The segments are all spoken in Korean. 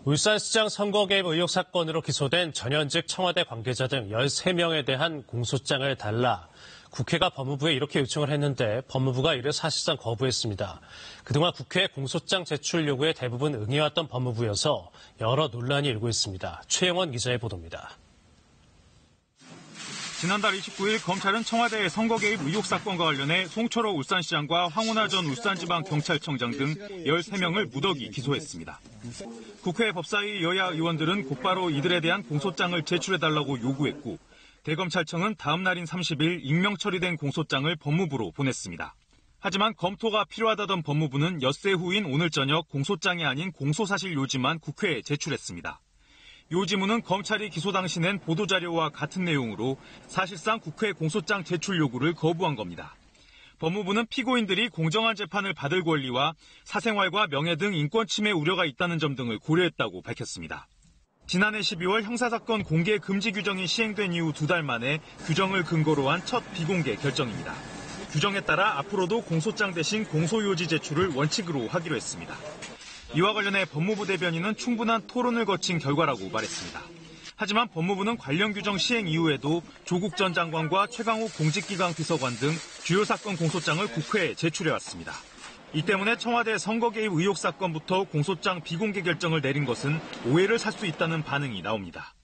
울산시장 선거 개입 의혹 사건으로 기소된 전현직 청와대 관계자 등 13명에 대한 공소장을 달라 국회가 법무부에 이렇게 요청을 했는데 법무부가 이를 사실상 거부했습니다. 그동안 국회 공소장 제출 요구에 대부분 응해왔던 법무부여서 여러 논란이 일고 있습니다. 최영원 기자의 보도입니다. 지난달 29일 검찰은 청와대 선거 개입 의혹 사건과 관련해 송철호 울산시장과 황운하 전 울산지방경찰청장 등 13명을 무더기 기소했습니다. 국회 법사위 여야 의원들은 곧바로 이들에 대한 공소장을 제출해달라고 요구했고 대검찰청은 다음 날인 30일 익명 처리된 공소장을 법무부로 보냈습니다. 하지만 검토가 필요하다던 법무부는 엿새 후인 오늘 저녁 공소장이 아닌 공소사실 요지만 국회에 제출했습니다. 요지문은 검찰이 기소 당시 낸 보도자료와 같은 내용으로 사실상 국회 공소장 제출 요구를 거부한 겁니다. 법무부는 피고인들이 공정한 재판을 받을 권리와 사생활과 명예 등 인권 침해 우려가 있다는 점 등을 고려했다고 밝혔습니다. 지난해 12월 형사사건 공개 금지 규정이 시행된 이후 2달 만에 규정을 근거로 한 첫 비공개 결정입니다. 규정에 따라 앞으로도 공소장 대신 공소요지 제출을 원칙으로 하기로 했습니다. 이와 관련해 법무부 대변인은 충분한 토론을 거친 결과라고 말했습니다. 하지만 법무부는 관련 규정 시행 이후에도 조국 전 장관과 최강욱 공직기강 비서관 등 주요 사건 공소장을 국회에 제출해왔습니다. 이 때문에 청와대 선거 개입 의혹 사건부터 공소장 비공개 결정을 내린 것은 오해를 살 수 있다는 반응이 나옵니다.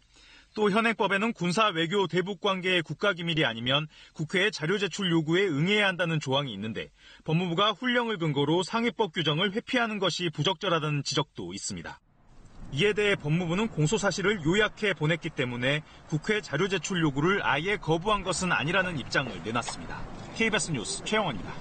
또 현행법에는 군사 외교 대북 관계의 국가기밀이 아니면 국회의 자료 제출 요구에 응해야 한다는 조항이 있는데 법무부가 훈령을 근거로 상위법 규정을 회피하는 것이 부적절하다는 지적도 있습니다. 이에 대해 법무부는 공소사실을 요약해 보냈기 때문에 국회 자료 제출 요구를 아예 거부한 것은 아니라는 입장을 내놨습니다. KBS 뉴스 최영원입니다.